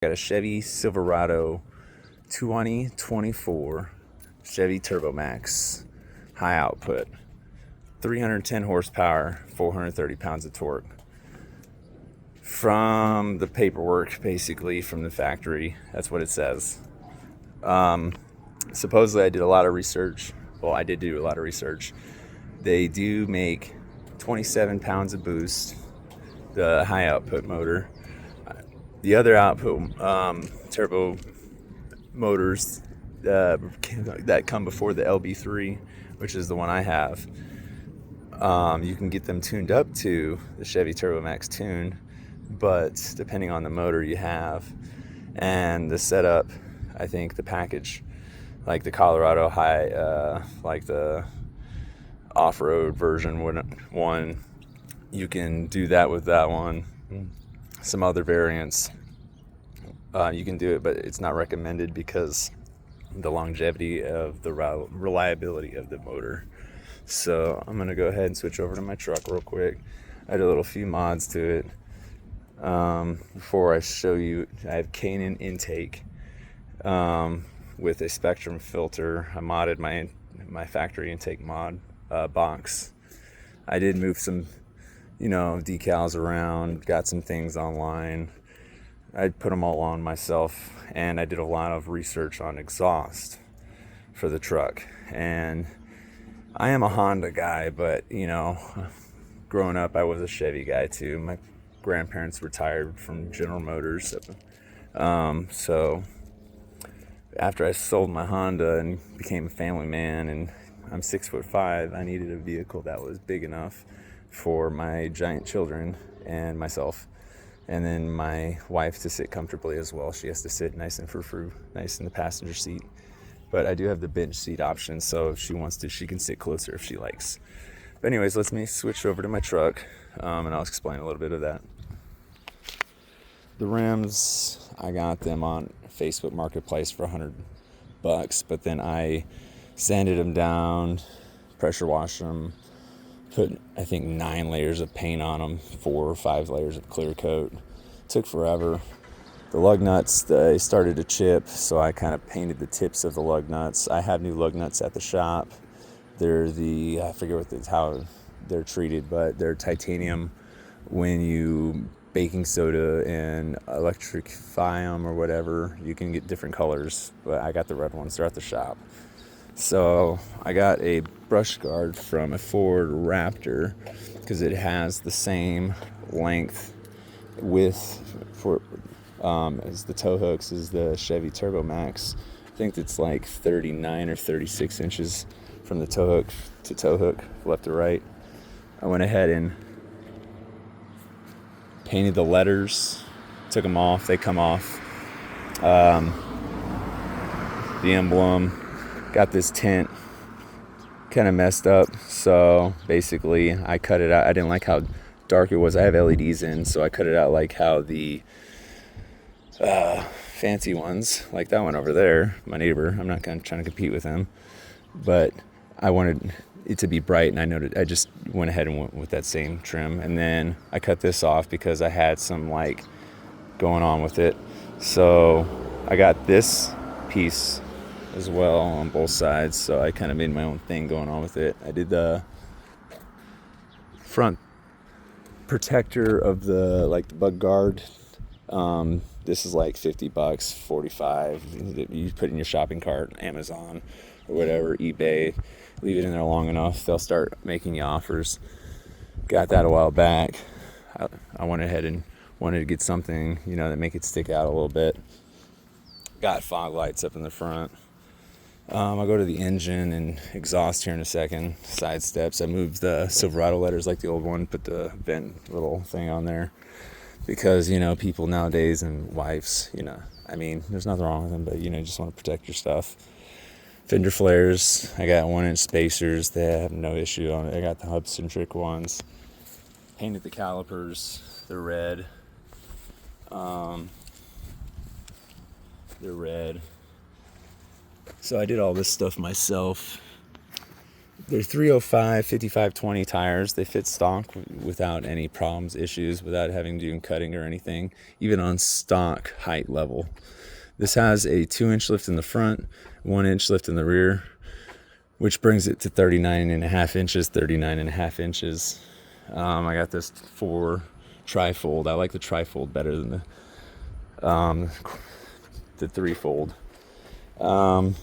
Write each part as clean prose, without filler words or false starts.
Got a Chevy Silverado 2024 Chevy Turbo Max, high output, 310 horsepower, 430 pounds of torque. From the paperwork, basically from the factory, that's what it says. Supposedly I did a lot of research. Well, I did do a lot of research. They do make 27 pounds of boost, the high output motor. The other output turbo motors that come before the LB3, which is the one I have, you can get them tuned up to the Chevy Turbo Max tune, but depending on the motor you have and the setup, I think the package, like the Colorado high, like the off-road version one, you can do that with that one. Some other variants, you can do it, but it's not recommended because the longevity of the reliability of the motor. So I'm gonna go ahead and switch over to my truck real quick. I did a few mods to it. Before I show you, I have Canaan intake with a Spectrum filter. I modded my factory intake mod box. I did move some decals around, got some things online. I put them all on myself, and I did a lot of research on exhaust for the truck. And I am a Honda guy, but growing up I was a Chevy guy too. My grandparents retired from General Motors, so after I sold my Honda and became a family man, and I'm 6'5", I needed a vehicle that was big enough for my giant children and myself, and then my wife to sit comfortably as well. She has to sit nice and frou-frou, nice in the passenger seat. But I do have the bench seat option, so if she wants to, she can sit closer if she likes. But anyways, let me switch over to my truck, and I'll explain a little bit of that. The rims, I got them on Facebook Marketplace for $100, but then I sanded them down, pressure washed them, put I think 9 layers of paint on them, 4 or 5 layers of clear coat. Took forever. The lug nuts, they started to chip, so I kind of painted the tips of the lug nuts. I have new lug nuts at the shop. They're I forget how they're treated, but they're titanium. When you baking soda and electrify them or whatever, you can get different colors, but I got the red ones. They're at the shop. So I got a brush guard from a Ford Raptor because it has the same length width for as the tow hooks as the Chevy Turbo Max. I think it's like 39 or 36 inches from the tow hook to tow hook, left to right. I went ahead and painted the letters, took them off. They come off. The emblem, got this tint kind of messed up, so basically I cut it out. I didn't like how dark it was. I have LEDs in, so I cut it out like how the fancy ones, like that one over there, my neighbor. I'm not trying to compete with him, but I wanted it to be bright, and I just went ahead and went with that same trim. And then I cut this off because I had some like going on with it, so I got this piece as well on both sides, so I kind of made my own thing going on with it. I did the front protector of the bug guard. This is like $50, 45. You put in your shopping cart, Amazon or whatever, eBay. Leave it in there long enough, they'll start making you offers. Got that a while back. I went ahead and wanted to get something that make it stick out a little bit. Got fog lights up in the front. I'll go to the engine and exhaust here in a second. Side steps. I moved the Silverado letters like the old one, put the vent little thing on there. Because, people nowadays and wives, there's nothing wrong with them, but, you just want to protect your stuff. Fender flares. I got 1-inch spacers. They have no issue on it. I got the hub-centric ones. Painted the calipers. They're red. So I did all this stuff myself. They're 305 5520 tires. They fit stock without any problems, issues, without having to do cutting or anything, even on stock height level. This has a 2-inch lift in the front, 1-inch lift in the rear, which brings it to 39.5 inches, 39.5 inches. I got this for trifold. I like the trifold better than the threefold. The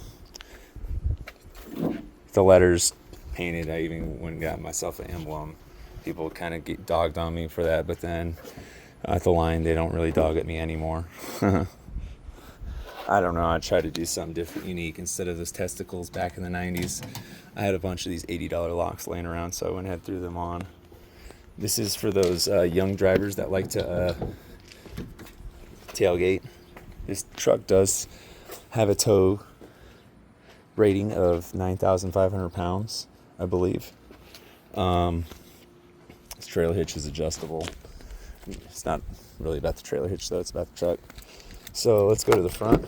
letters painted. I even went and got myself an emblem. People kind of dogged on me for that, but then at the line, they don't really dog at me anymore. I don't know. I tried to do something different, unique. Instead of those testicles back in the 90s, I had a bunch of these $80 locks laying around, so I went ahead and threw them on. This is for those young drivers that like to tailgate. This truck does have a tow rating of 9,500 pounds, I believe. This trailer hitch is adjustable. It's not really about the trailer hitch, though. It's about the truck. So let's go to the front.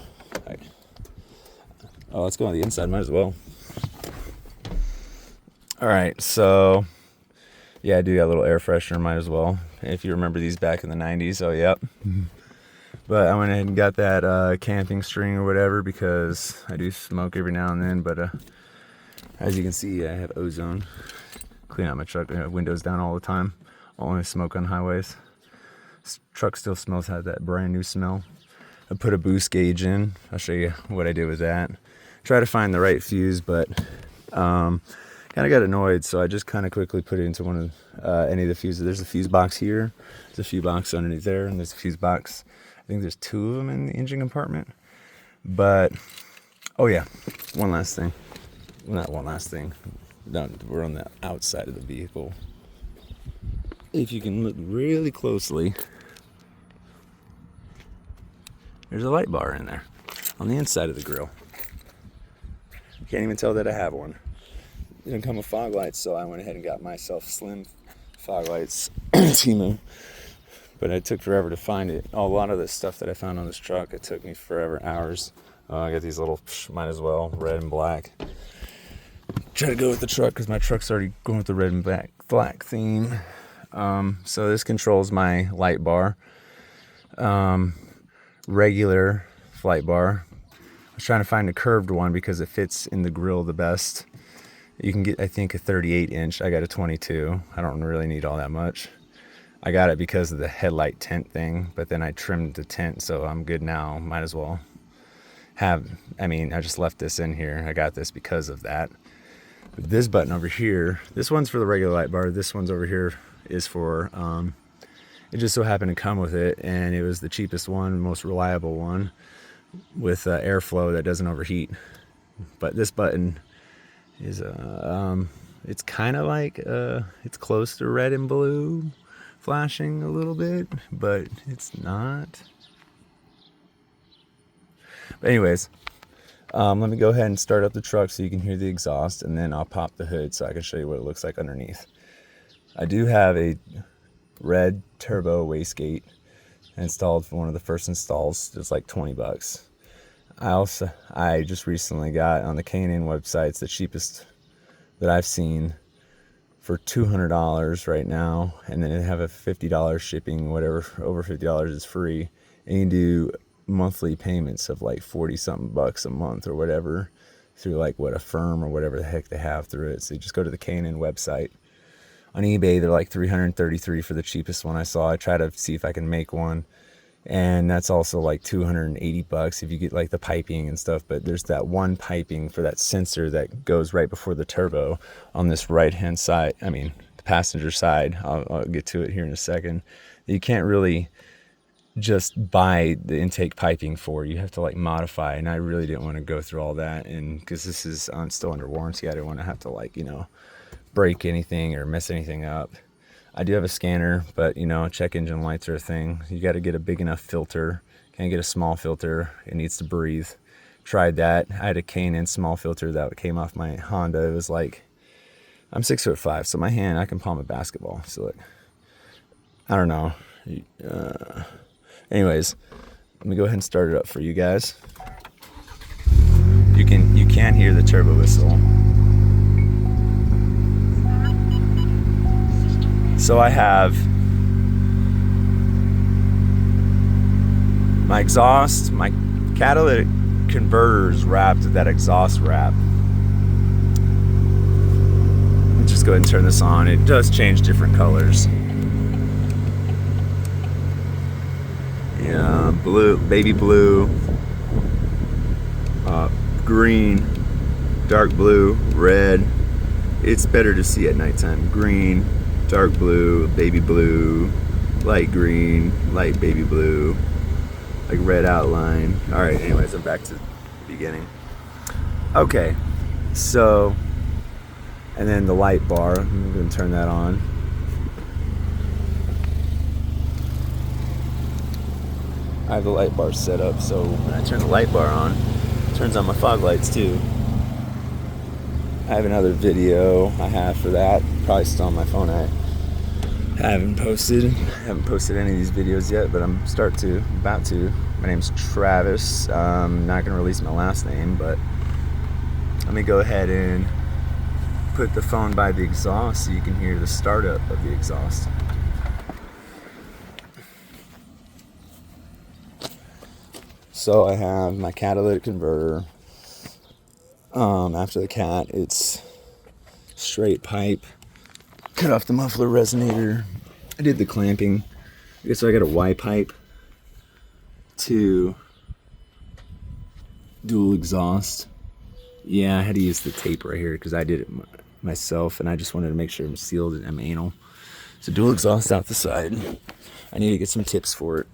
Let's go on the inside. Might as well. All right. So, yeah, I do got a little air freshener. Might as well. If you remember these back in the 90s. Oh, yep. But I went ahead and got that camping string or whatever because I do smoke every now and then. But as you can see, I have ozone. Clean out my truck. I have windows down all the time. Only smoke on highways. This truck still has that brand new smell. I put a boost gauge in. I'll show you what I did with that. Try to find the right fuse, but kind of got annoyed, so I just kind of quickly put it into one of any of the fuses. There's a fuse box here. There's a fuse box underneath there, and there's a fuse box. I think there's 2 of them in the engine compartment. But, oh yeah, one last thing. Not one last thing. No, we're on the outside of the vehicle. If you can look really closely, there's a light bar in there on the inside of the grill. You can't even tell that I have one. It didn't come with fog lights, so I went ahead and got myself slim fog lights. Timu. But it took forever to find it. A lot of the stuff that I found on this truck, it took me forever, hours. I got these little, might as well, red and black. Try to go with the truck because my truck's already going with the red and black theme. So this controls my light bar. Regular flight bar. I was trying to find a curved one because it fits in the grill the best. You can get, I think, a 38 inch. I got a 22. I don't really need all that much. I got it because of the headlight tent thing, but then I trimmed the tent, so I'm good now. Might as well I just left this in here. I got this because of that. But this button over here, this one's for the regular light bar. This one's over here is for, it just so happened to come with it, and it was the cheapest one, most reliable one, with airflow that doesn't overheat. But this button is it's kind of like it's close to red and blue, flashing a little bit, but it's not. But anyways, let me go ahead and start up the truck so you can hear the exhaust, and then I'll pop the hood so I can show you what it looks like underneath. I do have a red turbo wastegate installed for one of the first installs. It's like $20. I just recently got on the K&N website, it's the cheapest that I've seen, for $200 right now, and then they have a $50 shipping. Whatever over $50 is free, and you can do monthly payments of like 40 something bucks a month or whatever through like a firm or whatever the heck they have through it. So you just go to the K&N website. On eBay, they're like $333 for the cheapest one I saw. I try to see if I can make one, and that's also like $280 if you get like the piping and stuff. But there's that one piping for that sensor that goes right before the turbo on this right hand side, the passenger side. I'll get to it here in a second. You can't really just buy the intake piping for. You have to like modify, and I really didn't want to go through all that, and because this is still under warranty, I didn't want to have to break anything or mess anything up. I do have a scanner, but check engine lights are a thing. You got to get a big enough filter. Can't get a small filter. It needs to breathe. Tried that. I had a K&N small filter that came off my Honda. It was like, I'm 6'5", so my hand, I can palm a basketball. So like, I don't know. Anyways, let me go ahead and start it up for you guys. You can hear the turbo whistle. So I have my exhaust, my catalytic converters wrapped with that exhaust wrap. Let me just go ahead and turn this on. It does change different colors. Yeah, blue, baby blue, green, dark blue, red. It's better to see at nighttime. Green, dark blue, baby blue, light green, light baby blue, like red outline. All right, anyways, I'm back to the beginning. Okay, so, and then the light bar, I'm gonna turn that on. I have the light bar set up, so when I turn the light bar on, it turns on my fog lights too. I have another video I have for that, probably still on my phone. I haven't posted any of these videos yet, but I'm about to. My name's Travis. I'm not gonna release my last name, but let me go ahead and put the phone by the exhaust so you can hear the startup of the exhaust. So I have my catalytic converter. After the cat, it's straight pipe. Cut off the muffler resonator. I did the clamping. So I got a Y pipe to dual exhaust. Yeah, I had to use the tape right here because I did it myself, and I just wanted to make sure it was sealed and I'm anal. So dual exhaust out the side. I need to get some tips for it.